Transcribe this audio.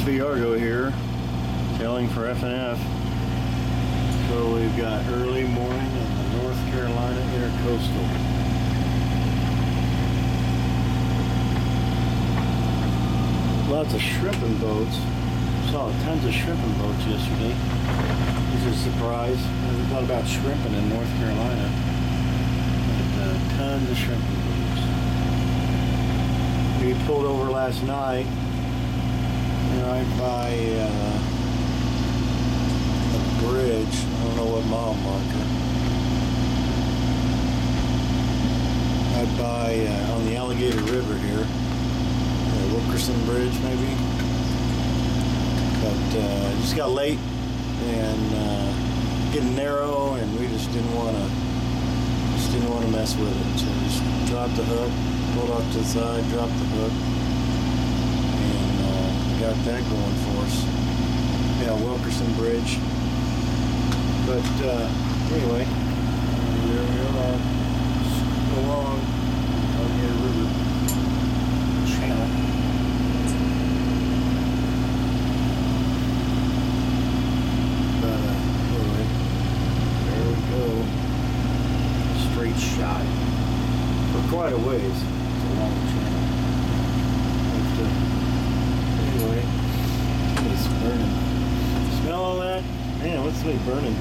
Argo here, tailing for F&F. So we've got early morning in the North Carolina Intercoastal. Lots of shrimping boats. Saw tons of shrimping boats yesterday. This is a surprise. I never thought about shrimping in North Carolina. But, tons of shrimping boats. We pulled over last night right by a bridge. I don't know what mile marker. Right by on the Alligator River here, the Wilkerson Bridge maybe. But it just got late and getting narrow, and we just didn't want to mess with it. So just dropped the hook, pulled off to the side, dropped the hook. Got that going for us. Yeah, Wilkerson Bridge. But anyway, here we are. Go along Alligator River channel. But anyway, there we go. Straight shot for quite a ways. It's a long channel. But, anyway, it's burning. Smell all that? Man, what's it burning?